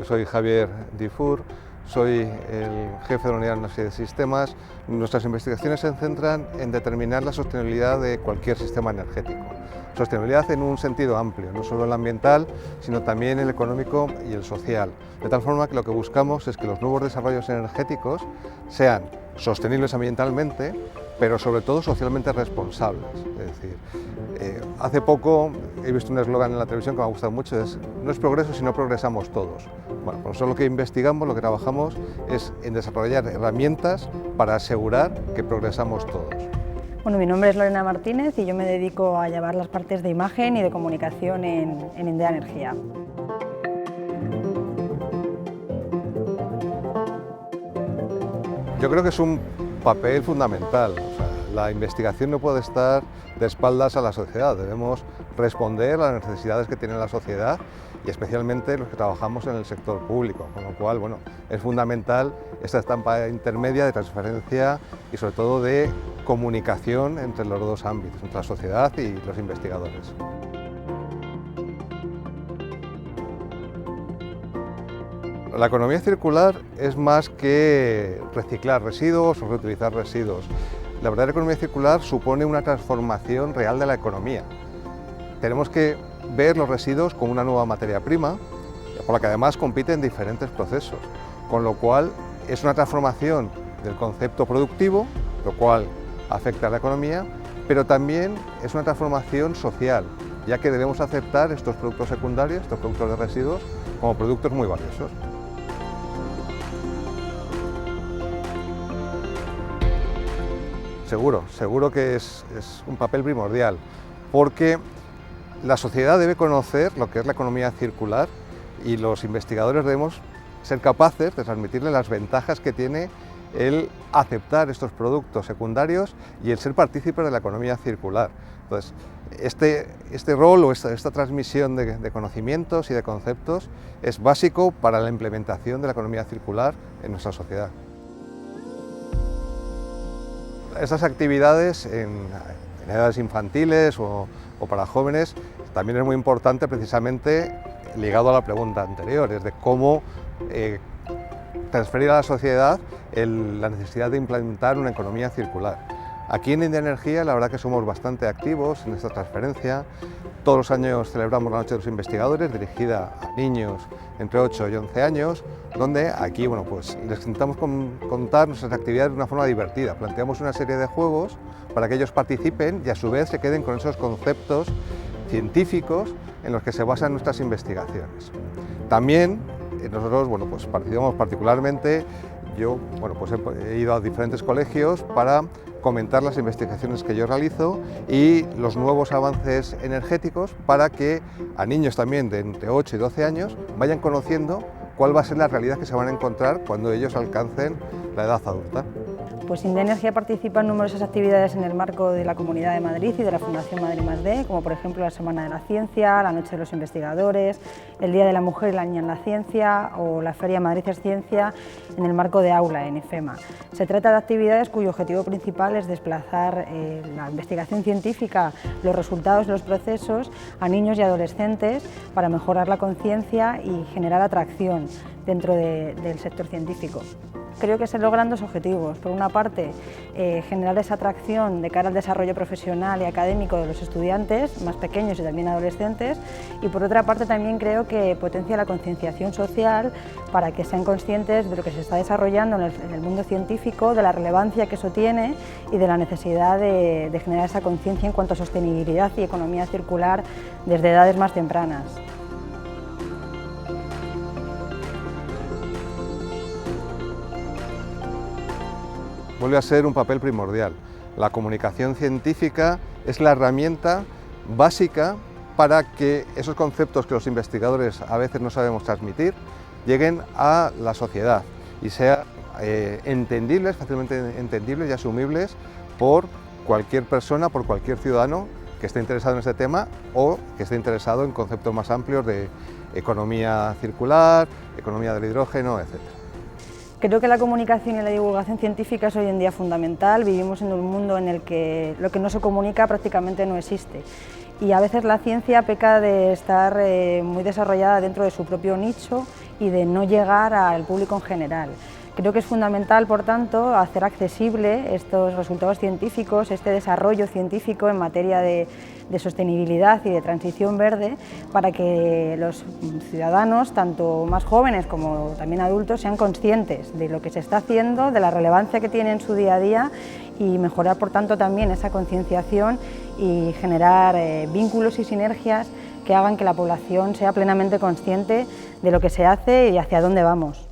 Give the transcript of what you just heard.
soy Javier Difur, soy el jefe de la Unidad de Análisis de Sistemas. Nuestras investigaciones se centran en determinar la sostenibilidad de cualquier sistema energético. Sostenibilidad en un sentido amplio, no solo el ambiental, sino también el económico y el social. De tal forma que lo que buscamos es que los nuevos desarrollos energéticos sean sostenibles ambientalmente, pero sobre todo socialmente responsables. Es decir, hace poco he visto un eslogan en la televisión que me ha gustado mucho, no es progreso si no progresamos todos. Bueno, pues eso lo que investigamos, lo que trabajamos es en desarrollar herramientas para asegurar que progresamos todos. Bueno, mi nombre es Lorena Martínez y yo me dedico a llevar las partes de imagen y de comunicación en Indea Energía. Yo creo que es un papel fundamental. O sea, la investigación no puede estar de espaldas a la sociedad, debemos responder a las necesidades que tiene la sociedad y especialmente los que trabajamos en el sector público, con lo cual bueno, es fundamental esta etapa intermedia de transferencia y sobre todo de comunicación entre los dos ámbitos, entre la sociedad y los investigadores. La economía circular es más que reciclar residuos o reutilizar residuos. La verdadera economía circular supone una transformación real de la economía. Tenemos que ver los residuos como una nueva materia prima, por la que además compiten diferentes procesos, con lo cual es una transformación del concepto productivo, lo cual afecta a la economía, pero también es una transformación social, ya que debemos aceptar estos productos secundarios, estos productos de residuos, como productos muy valiosos. Seguro que es un papel primordial, porque la sociedad debe conocer lo que es la economía circular y los investigadores debemos ser capaces de transmitirle las ventajas que tiene el aceptar estos productos secundarios y el ser partícipes de la economía circular. Entonces, este rol o esta transmisión de conocimientos y de conceptos es básico para la implementación de la economía circular en nuestra sociedad. Estas actividades en edades infantiles o para jóvenes también es muy importante precisamente ligado a la pregunta anterior, es de cómo transferir a la sociedad la necesidad de implementar una economía circular. Aquí en Indea Energía la verdad que somos bastante activos en esta transferencia. Todos los años celebramos la Noche de los Investigadores, dirigida a niños entre 8 y 11 años, donde aquí bueno, pues les intentamos contar nuestras actividades de una forma divertida. Planteamos una serie de juegos para que ellos participen y a su vez se queden con esos conceptos científicos en los que se basan nuestras investigaciones. También nosotros bueno, pues participamos particularmente, yo bueno, pues he ido a diferentes colegios para comentar las investigaciones que yo realizo y los nuevos avances energéticos para que a niños también de entre 8 y 12 años vayan conociendo cuál va a ser la realidad que se van a encontrar cuando ellos alcancen la edad adulta. Pues Indea Energía participa en numerosas actividades en el marco de la Comunidad de Madrid y de la Fundación Madrid +D, como por ejemplo la Semana de la Ciencia, la Noche de los Investigadores, el Día de la Mujer y la Niña en la Ciencia o la Feria Madrid es Ciencia en el marco de Aula en IFEMA. Se trata de actividades cuyo objetivo principal es desplazar la investigación científica, los resultados de los procesos a niños y adolescentes para mejorar la conciencia y generar atracción dentro del sector científico. Creo que se logran dos objetivos. Por una parte, generar esa atracción de cara al desarrollo profesional y académico de los estudiantes más pequeños y también adolescentes, y por otra parte también creo que potencia la concienciación social para que sean conscientes de lo que se está desarrollando en el mundo científico, de la relevancia que eso tiene y de la necesidad de generar esa conciencia en cuanto a sostenibilidad y economía circular desde edades más tempranas. Vuelve a ser un papel primordial. La comunicación científica es la herramienta básica para que esos conceptos que los investigadores a veces no sabemos transmitir lleguen a la sociedad y sean entendibles, fácilmente entendibles y asumibles por cualquier persona, por cualquier ciudadano que esté interesado en este tema o que esté interesado en conceptos más amplios de economía circular, economía del hidrógeno, etc. Creo que la comunicación y la divulgación científica es hoy en día fundamental. Vivimos en un mundo en el que lo que no se comunica prácticamente no existe. y a veces la ciencia peca de estar muy desarrollada dentro de su propio nicho y de no llegar al público en general. Creo que es fundamental, por tanto, hacer accesible estos resultados científicos, este desarrollo científico en materia de sostenibilidad y de transición verde, para que los ciudadanos, tanto más jóvenes como también adultos, sean conscientes de lo que se está haciendo, de la relevancia que tiene en su día a día y mejorar, por tanto, también esa concienciación y generar vínculos y sinergias que hagan que la población sea plenamente consciente de lo que se hace y hacia dónde vamos.